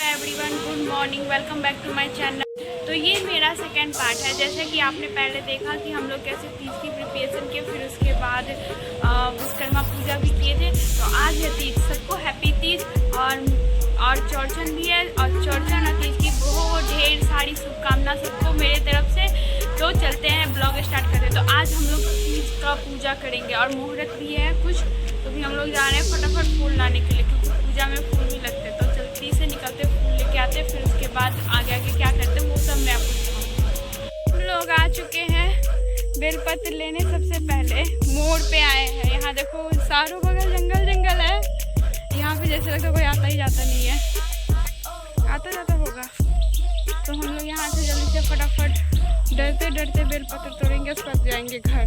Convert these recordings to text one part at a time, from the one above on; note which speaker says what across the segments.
Speaker 1: Everyone, good morning, welcome back to my channel. तो ये मेरा सेकंड पार्ट है। जैसे कि आपने पहले देखा कि हम लोग कैसे तीज की प्रिपरेशन किए, फिर उसके बाद विश्वकर्मा पूजा भी किए थे। तो आज है तीज, सबको हैप्पी तीज और चौरचन भी है। और चौरचन और तीज की बहुत ढेर सारी शुभकामना सबको मेरे तरफ से। तो चलते हैं, ब्लॉग स्टार्ट करते हैं। तो आज हम लोग तीज का पूजा करेंगे और मुहूर्त भी है कुछ, तो भी हम लोग जा रहे हैं फटाफट फूल लाने के लिए, क्योंकि पूजा में फूल भी लगते हैं। तो जल्दी से निकलते, फूल लेके आते, फिर उसके बाद आगे आगे क्या करते हैं वो सब मैं आपको दिखाऊंगी। हम लोग आ चुके हैं बेलपत्र लेने। सबसे पहले मोड़ पे आए हैं। यहाँ देखो चारों बगल जंगल है। यहाँ पे जैसे लगता है कोई आता ही जाता नहीं है, आता जाता होगा। तो हम लोग यहाँ से जल्दी से फटाफट डरते डरते बेलपत्र तोड़ेंगे, उसके बाद जाएंगे घर।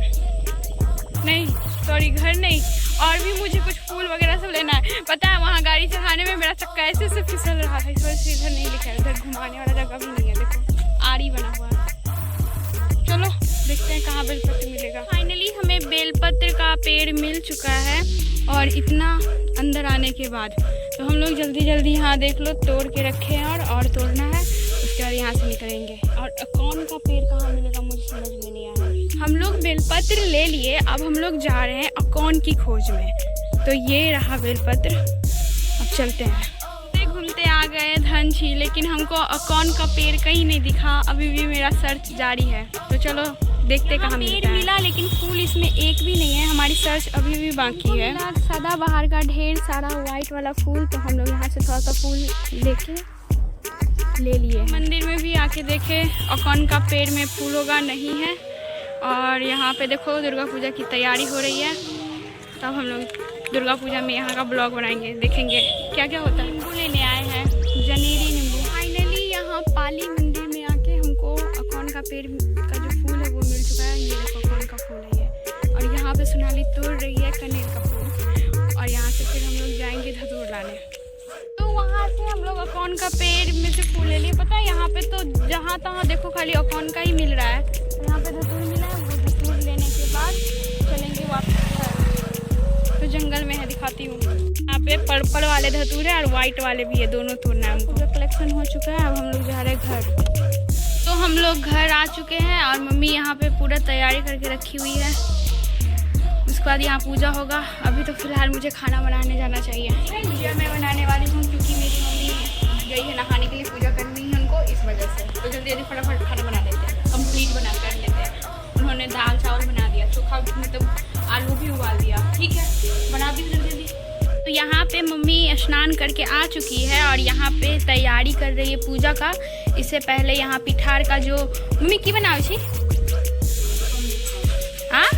Speaker 1: नहीं सॉरी, घर नहीं, और भी मुझे कुछ फूल वगैरह सब लेना है। पता है वहाँ गाड़ी चढ़ाने में मेरा चक्का ऐसे से फिसल रहा था, इस वजह से इधर नहीं लिखा है। इधर घुमाने वाला जगह भी नहीं है, देखो आरी बना हुआ है। चलो देखते हैं कहाँ बेलपत्र मिलेगा। फाइनली हमें बेलपत्र का पेड़ मिल चुका है, और इतना अंदर आने के बाद तो हम लोग जल्दी यहाँ देख लो तोड़ के रखे हैं, और तोड़ना है, उसके बाद यहाँ से निकलेंगे। और कौन का पेड़ कहाँ मिलेगा मुझे समझ में नहीं आ रहा। हम लोग बेलपत्र ले लिए, अब हम लोग जा रहे हैं अकौन की खोज में। तो ये रहा बेलपत्र, अब चलते हैं। घूमते आ गए धनछी, लेकिन हमको अकौन का पेड़ कहीं नहीं दिखा। अभी भी मेरा सर्च जारी है, तो चलो देखते कहाँ पेड़ मिला, लेकिन फूल इसमें एक भी नहीं है। हमारी सर्च अभी भी बाकी है। सदाबहार का ढेर सारा वाइट वाला फूल, तो हम लोग यहाँ से थोड़ा सा फूल लेके ले लिए। मंदिर में भी आके देखे अकौन का पेड़ में फूल होगा, नहीं है। और यहाँ पे देखो दुर्गा पूजा की तैयारी हो रही है। तब हम लोग दुर्गा पूजा में यहाँ का ब्लॉग बनाएंगे, देखेंगे क्या क्या होता है। नींबू लेने आए हैं, जनेरी नींबू। फाइनली यहाँ पाली मंदिर में आके हमको अकौन का पेड़ का जो फूल है वो मिल चुका है। ये देखो अकौन का फूल है ये, और यहाँ पे सोनाली तोड़ रही है कनेर का फूल। और यहाँ से फिर हम लोग जाएंगे धतूर लाने। तो वहाँ से हम लोग अकौन का पेड़ में से फूल ले लिए। पता है यहाँ पे तो जहाँ तहाँ देखो खाली अकौन का ही मिल रहा है। यहाँ पे धतूर मिला है, वो धतूर लेने के बाद चलेंगे वापस घर। तो जंगल में है, दिखाती हूँ। यहाँ पे पर्पल वाले धतूर है और वाइट वाले भी है, दोनों तोड़ना है हमको। जो कलेक्शन हो चुका है, अब हम लोग जा रहे हैं घर। तो हम लोग घर आ चुके हैं, और मम्मी यहाँ पे पूरा तैयारी करके रखी हुई है। उसके बाद यहाँ पूजा होगा। अभी तो फिलहाल मुझे खाना बनाने जाना चाहिए। पूजा मैं बनाने वाली हूँ, क्योंकि मेरी मम्मी गई है नहाने के लिए, पूजा करनी है उनको, इस वजह से। तो जल्दी फटाफट खाना बना लेते हैं, कंप्लीट बना कर लेते हैं। उन्होंने दाल चावल बना दिया, चोखा मतलब आलू भी उबाल दिया। ठीक है, बना दी जल्दी। तो यहाँ पे मम्मी स्नान करके आ चुकी है, और यहाँ पे तैयारी कर रही है पूजा का। इससे पहले यहाँ पिठार का जो मम्मी की बनावे छी, हाँ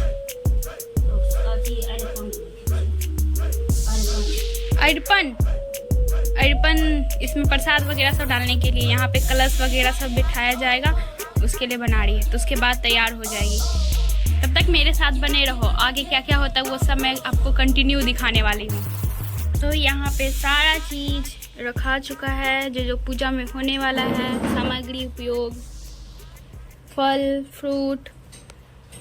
Speaker 1: अरपन, इसमें प्रसाद वगैरह सब डालने के लिए यहाँ पे कलश वगैरह सब बिठाया जाएगा, उसके लिए बना रही है। तो उसके बाद तैयार हो जाएगी। तब तक मेरे साथ बने रहो, आगे क्या क्या होता है वो सब मैं आपको कंटिन्यू दिखाने वाली हूँ। तो यहाँ पे सारा चीज़ रखा चुका है, जो पूजा में होने वाला है। सामग्री उपयोग, फल फ्रूट,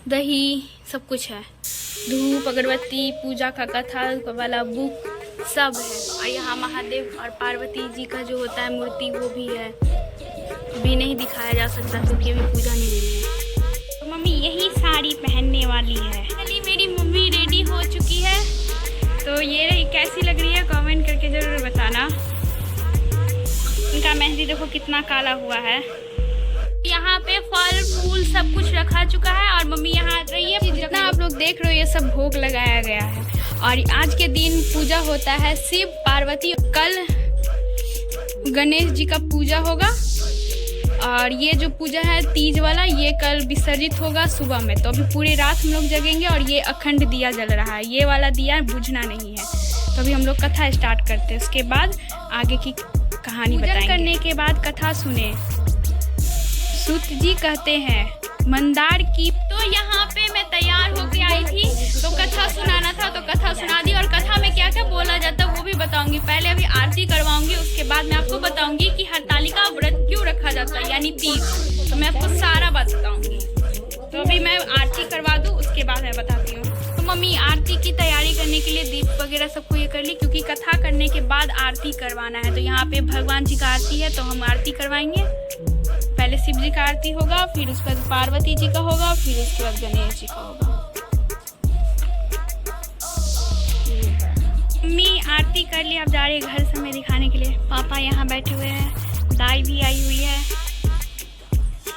Speaker 1: दही, सब कुछ है। धूप अगरबत्ती, पूजा का कथा वाला बुक सब है। और यहाँ महादेव और पार्वती जी का जो होता है मूर्ति, वो भी है। अभी नहीं दिखाया जा सकता क्योंकि अभी पूजा नहीं हुई है। तो मम्मी यही साड़ी पहनने वाली है। चलिए मेरी मम्मी रेडी हो चुकी है। तो ये रही, कैसी लग रही है कमेंट करके ज़रूर बताना। इनका मेहंदी देखो कितना काला हुआ है। यहाँ पे फल फूल सब कुछ रखा चुका है, और मम्मी यहाँ आ रही है। जितना आप लोग देख रहे हो ये सब भोग लगाया गया है। और आज के दिन पूजा होता है शिव पार्वती। कल गणेश जी का पूजा होगा, और ये जो पूजा है तीज वाला, ये कल विसर्जित होगा सुबह में। तो अभी पूरी रात हम लोग जगेंगे, और ये अखंड दिया जल रहा है। ये वाला दिया बुझना नहीं है। तो अभी हम लोग कथा स्टार्ट करते हैं, उसके बाद आगे की कहानी बताएंगे। करने के बाद कथा सुने। सूत जी कहते हैं मंदार की। तो यहाँ पे मैं तैयार होके आई थी, तो कथा सुनाना था, तो कथा सुना दी। और कथा में क्या क्या बोला जाता है वो भी बताऊंगी। पहले अभी आरती करवाऊंगी, उसके बाद मैं आपको बताऊंगी कि हरतालिका व्रत क्यों रखा जाता है, यानी तीज। तो मैं आपको सारा बात बताऊंगी। तो अभी मैं आरती करवा दूँ, उसके बाद मैं बताती हूँ। तो मम्मी आरती की तैयारी करने के लिए दीप वगैरह सबको ये कर ली, क्योंकि कथा करने के बाद आरती करवाना है। तो यहाँ पे भगवान जी का आरती है तो हम आरती करवाएंगे। पहले शिव जी का आरती होगा, फिर उसके बाद पार्वती जी का होगा, फिर उसके बाद गणेश जी का होगा। मम्मी आरती कर ली, अब जा रही है घर समय दिखाने के लिए। पापा यहाँ बैठे हुए हैं, दाई भी आई हुई है,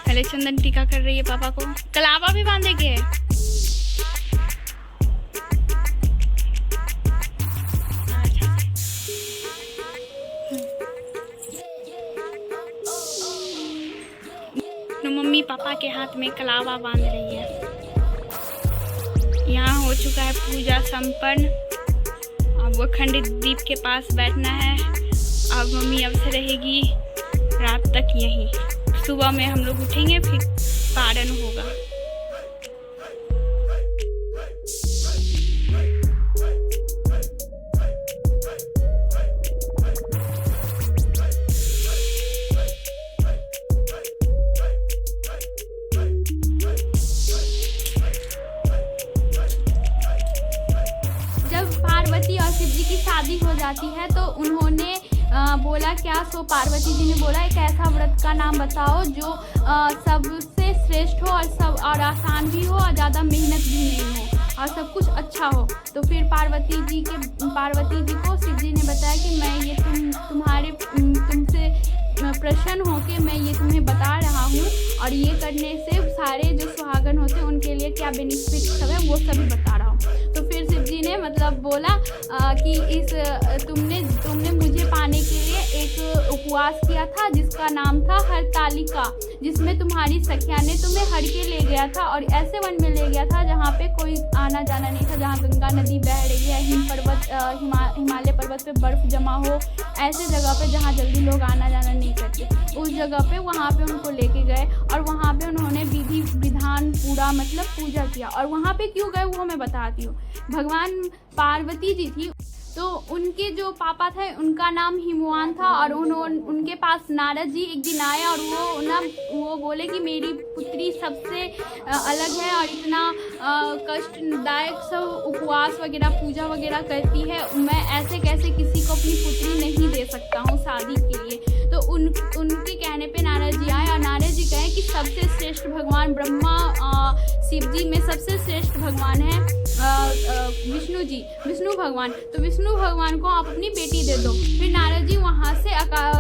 Speaker 1: पहले चंदन टीका कर रही है पापा को। कलावा भी बांधेंगे है। तो मम्मी पापा के हाथ में कलावा बांध रही है। यहाँ हो चुका है पूजा संपन्न। अब वो खंडित दीप के पास बैठना है। अब मम्मी अब से रहेगी रात तक यहीं। सुबह में हम लोग उठेंगे, फिर पारण होगा। जब पार्वती और शिव जी की शादी हो जाती है तो उन्होंने बोला क्या, सो पार्वती जी ने बोला एक ऐसा व्रत का नाम बताओ जो सबसे श्रेष्ठ हो और आसान भी हो और ज़्यादा मेहनत भी नहीं हो और सब कुछ अच्छा हो। तो फिर पार्वती जी को शिव जी ने बताया कि मैं ये तुमसे प्रसन्न हो के मैं ये तुम्हें बता रहा हूँ, और ये करने से सारे जो सुहागन होते हैं उनके लिए क्या बेनिफिट सब है वो सभी बता रहा हूँ। तो फिर शिव जी ने मतलब बोला कि तुमने मुझे पाने के लिए एक उपवास किया था जिसका नाम था हरतालिका, जिसमें तुम्हारी सखिया ने तुम्हें हर के ले गया था और ऐसे वन में ले गया था जहाँ पे कोई आना जाना नहीं था, जहाँ गंगा नदी बह रही है, हिमालय पर्वत पे बर्फ जमा हो, ऐसे जगह पे जहाँ जल्दी लोग आना जाना नहीं करते, उस जगह पे वहाँ पे उनको लेके गए और वहाँ पे उन्होंने विधि विधान पूरा मतलब पूजा किया। और वहाँ पे क्यों गए वो मैं बताती हूँ। भगवान पार्वती जी थी तो उनके जो पापा थे उनका नाम हिमवान था, और उनके पास नारद जी एक दिन आए और वो बोले कि मेरी पुत्री सबसे अलग है और इतना कष्टदायक सब उपवास वगैरह पूजा वगैरह करती है, मैं ऐसे कैसे किसी को अपनी पुत्री नहीं दे सकता हूँ शादी के लिए। तो उनके कहने पे नारद जी आए और नारद जी कहे कि सबसे श्रेष्ठ भगवान ब्रह्मा शिव जी में सबसे श्रेष्ठ भगवान है विष्णु भगवान, तो विष्णु भगवान को आप अपनी बेटी दे दो। फिर नारद जी वहाँ से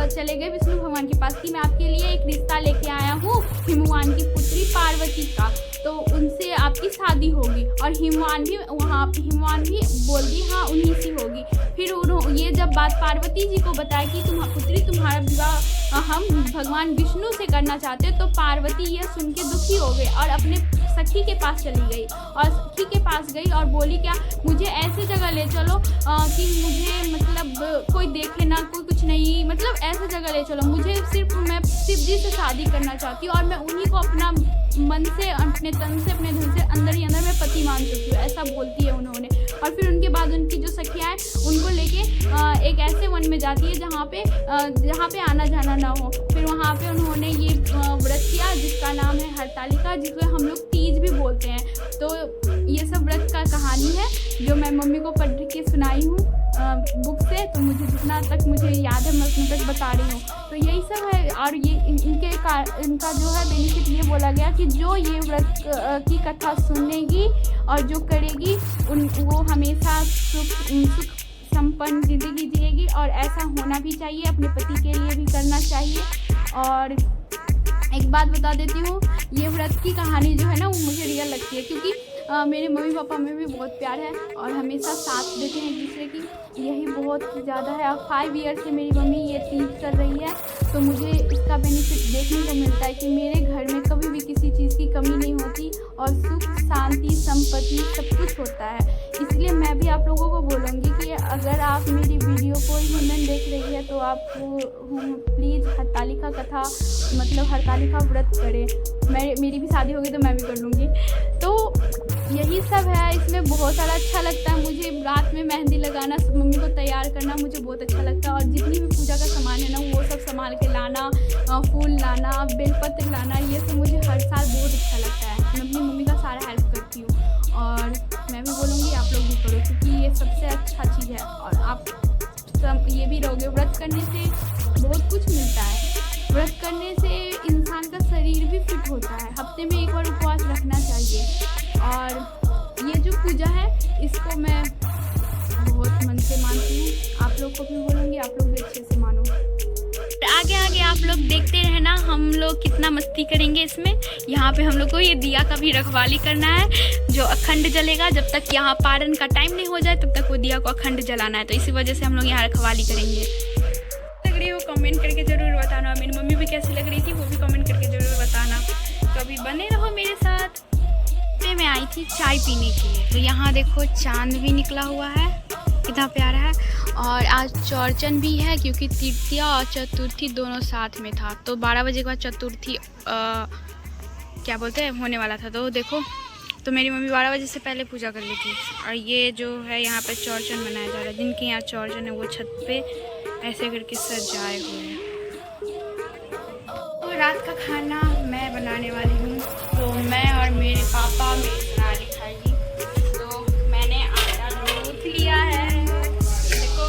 Speaker 1: चले गए विष्णु भगवान के पास कि मैं आपके लिए एक रिश्ता लेके आया हूँ हिमवान की पुत्री पार्वती का, तो उनसे आपकी शादी होगी। और हिमवान भी बोल दी हाँ उन्हीं से होगी। फिर ये जब बात पार्वती जी को बताया कि तुम्हारा विवाह हम भगवान विष्णु से करना चाहते हैं, तो पार्वती ये सुन के दुखी हो गई और अपने सखी के पास चली गई और सखी के पास गई और बोली क्या, मुझे ऐसी जगह ले चलो कि मुझे मतलब कोई देखे ना, कोई कुछ नहीं, मतलब ऐसी जगह ले चलो, मुझे सिर्फ मैं शिव जी से शादी करना चाहती हूँ और मैं उन्हीं को अपना मन से, अपने तन से, अपने धन से अंदर ही अंदर मैं पति मान चुकी हूँ, ऐसा बोलती है उन्होंने। और फिर उनके बाद उनकी जो सखियाँ हैं उनको लेके एक ऐसे वन में जाती है जहाँ पे आना जाना ना हो। फिर वहाँ पे उन्होंने ये व्रत किया जिसका नाम है हरतालिका, जिसको हम लोग तीज भी बोलते हैं। तो ये सब व्रत का कहानी है जो मैं मम्मी को पढ़ के सुनाई हूँ बुक से, तो मुझे जितना तक मुझे याद है मैं उतना तक बता रही हूँ। तो यही सब है। और ये इनका जो है बेनिफिट ये बोला गया कि जो ये व्रत की कथा सुनेगी और जो करेगी वो हमेशा सुख संपन्न जिंदगी जिएगी, और ऐसा होना भी चाहिए, अपने पति के लिए भी करना चाहिए। और एक बात बता देती हूँ, ये व्रत की कहानी जो है ना वो मुझे रियल लगती है, क्योंकि मेरे मम्मी पापा में भी बहुत प्यार है और हमेशा साथ देते हैं एक दूसरे की, यही बहुत ज़्यादा है। अब 5 ईयर से मेरी मम्मी ये तीज कर रही है, तो मुझे इसका बेनिफिट देखने को मिलता है कि मेरे घर में कभी भी किसी चीज़ की कमी नहीं होती और सुख शांति संपत्ति सब कुछ होता है। इसलिए मैं भी आप लोगों को बोलूँगी कि अगर आप मेरी वीडियो कोई वुमेन देख रही है तो आप प्लीज़ हरतालिका कथा मतलब हरतालिका व्रत करें। मेरी भी शादी होगी तो मैं भी कर लूँगी। तो यही सब है, इसमें बहुत सारा अच्छा लगता है मुझे। रात में मेहंदी लगाना, मम्मी को तैयार करना मुझे बहुत अच्छा लगता है, और जितनी भी पूजा का सामान है ना वो सब संभाल के लाना, फूल लाना, बेलपत्र लाना, ये सब मुझे हर साल बहुत अच्छा लगता है। मैं अपनी मम्मी का सारा हेल्प करती हूँ और मैं भी बोलूँगी करो, क्योंकि ये सबसे अच्छा चीज़ है। और आप सब ये भी रहोगे, व्रत करने से बहुत कुछ मिलता है। व्रत करने से इंसान का शरीर भी फिट होता है। हफ्ते में एक बार उपवास रखना चाहिए। और ये जो पूजा है इसको मैं बहुत मन से मानती हूँ। आप लोग को भी बोलूँगी, आप लोग भी अच्छे से मानो। आगे आगे आप लोग देखते रहना, हम लोग कितना मस्ती करेंगे इसमें। यहाँ पे हम लोग को ये दिया का भी रखवाली करना है, जो अखंड जलेगा। जब तक यहाँ पारण का टाइम नहीं हो जाए तब तक वो दिया को अखंड जलाना है। तो इसी वजह से हम लोग यहाँ रखवाली करेंगे। लग रही है वो कमेंट करके ज़रूर बताना। मेरी मम्मी भी कैसी लग रही थी वो भी कमेंट करके ज़रूर बताना। तो अभी बने रहो मेरे साथ। मैं आई थी चाय पीने के लिए, तो यहाँ देखो चांद भी निकला हुआ है, कितना प्यारा है। और आज चौरचन भी है, क्योंकि तृतीया और चतुर्थी दोनों साथ में था। तो 12 बजे के बाद चतुर्थी क्या बोलते हैं होने वाला था। तो देखो, तो मेरी मम्मी 12 बजे से पहले पूजा कर ली थी। और ये जो है यहाँ पे चौरचन मनाया जा रहा है। जिनके यहाँ चौरचन है वो छत पे ऐसे करके सजाए हुए हैं। तो रात का खाना मैं बनाने वाली हूँ। तो मैं और मेरे पापा मेरी सराहनी खाएगी। तो मैंने आटा गूँथ लिया है देखो,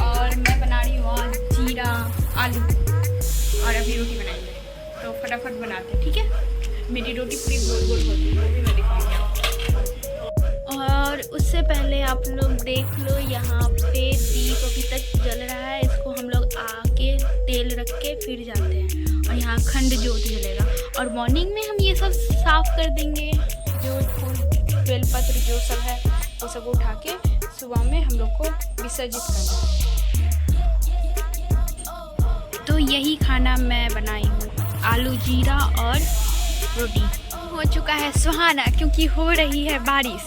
Speaker 1: और मैं बना रही हूँ आज जीरा आलू, और अभी रोटी बनाएंगे। तो फटाफट बनाते हैं, ठीक है। मेरी रोटी पूरी गोल गोल होती है, वो भी मैं दिखाऊंगी आपको। और उससे पहले आप लोग देख लो, यहाँ पे दीप अभी तक जल रहा है। इसको हम लोग आके तेल रख के फिर जाते हैं। और यहाँ अखंड ज्योत जलेगा। और मॉर्निंग में हम ये सब साफ कर देंगे, जो फूल बेलपत्र जो सब है वो सब उठा के सुबह में हम लोग को विसर्जित करना है। तो यही खाना मैं बनाई हूँ, आलू जीरा और रोटी। हो चुका है सुहाना, क्योंकि हो रही है बारिश।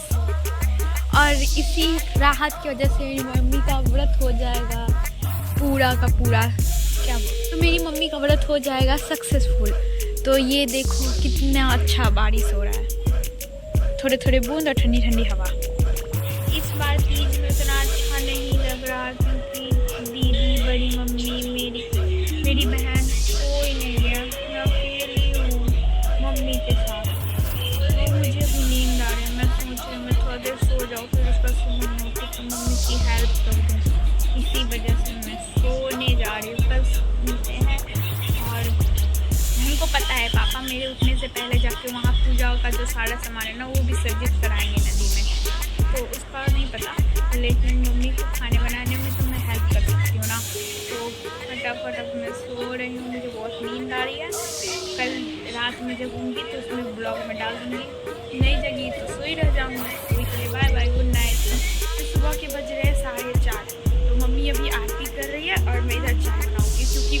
Speaker 1: और इसी राहत की वजह से मेरी मम्मी का व्रत हो जाएगा पूरा का पूरा। तो मेरी मम्मी का व्रत हो जाएगा सक्सेसफुल। तो ये देखो कितना अच्छा बारिश हो रहा है, थोड़े थोड़े बूंद और ठंडी ठंडी हवा। इस बार तीज में इतना अच्छा नहीं लग रहा, क्योंकि दीदी, बड़ी मम्मी, मेरी बहन कोई नहीं है। मैं अकेली हूँ मम्मी के साथ। तो मुझे भी नींद आ रही है। मैं सोच रही हूँ मैं थोड़ा देर सो जाऊँ, फिर उसका सुबह होकर तो मम्मी की हेल्प कर दूँ। इसी वजह से मैं सोने जा रही हूँ। कल सुनते हैं। और हमको पता है पापा मेरे उठने से पहले जाके वहाँ पूजा का जो सारा सामान है ना वो विसर्जित कराएंगे नदी में। तो उसका नहीं पता, लेकिन मम्मी को खाने बनाने में तो मैं हेल्प कर सकती हूँ ना। तो फटाफट अब मैं सो रही हूँ, मुझे बहुत नींद आ रही है। कल रात में जगूँगी तो उसमें ब्लॉग में डाल दूँगी, नहीं जगी तो सोई रह जाऊँगी। तो इसलिए बाय बाय, गुड नाइट। तो सुबह के बज रहे हैं 4:30। तो मम्मी अभी आरती कर रही है और मैं इधर चाय बनाऊँगी, क्योंकि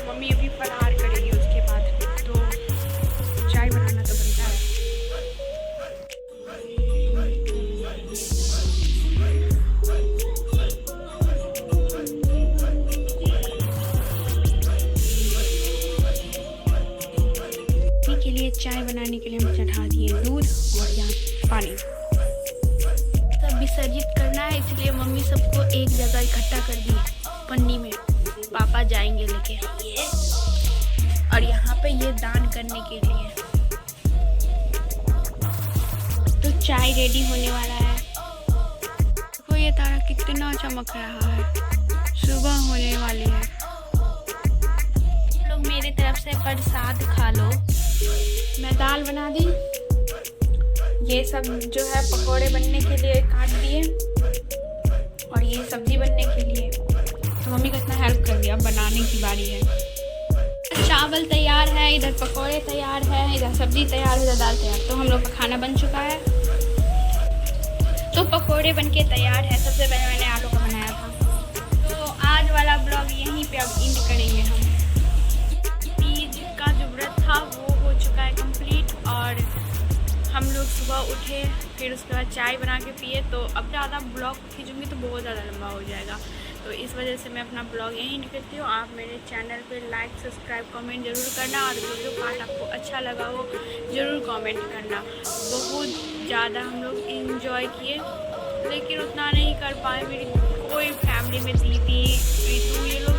Speaker 1: मम्मी अभी फरार करेगी उसके बाद। तो चाय बनाना तो बनता है। के लिए चाय बनाने के लिए हम चढ़ा दिए दूध और यहाँ पानी। सब विसर्जित करना है, इसलिए मम्मी सबको एक जगह इकट्ठा कर दी पन्नी में। पापा जाएंगे लेके, और यहाँ पे ये दान करने के लिए। तो चाय रेडी होने वाला है। देखो ये तारा कितना चमक रहा है, सुबह होने वाली है। लोग मेरी तरफ से प्रसाद खा लो। मैं दाल बना दी, ये सब जो है पकोड़े बनने के लिए काट दिए, और ये सब्जी बनने के लिए। तो मम्मी को इतना हेल्प कर दिया, अब बनाने की बारी है। चावल तैयार है, इधर पकोड़े तैयार है, इधर सब्जी तैयार है, इधर दाल तैयार। तो हम लोग का खाना बन चुका है। तो पकोड़े बनके तैयार है। सबसे पहले मैंने आलू का बनाया था। तो आज वाला ब्लॉग यहीं पे अब एंड करेंगे हम। तीज का जो व्रत था वो हो चुका है कंप्लीट। और हम लोग सुबह उठे, फिर उसके बाद चाय बना के पिए। तो अब ज़्यादा ब्लॉग खींचूँगी तो बहुत ज़्यादा लंबा हो जाएगा। तो इस वजह से मैं अपना ब्लॉग यहीं एंड करती हूँ। आप मेरे चैनल पे लाइक, सब्सक्राइब, कमेंट ज़रूर करना। और जो पार्ट आपको अच्छा लगा हो ज़रूर कमेंट करना। बहुत ज़्यादा हम लोग इंजॉय किए, लेकिन उतना नहीं कर पाए। मेरी कोई फैमिली में दीदी, रीतू, ये लोग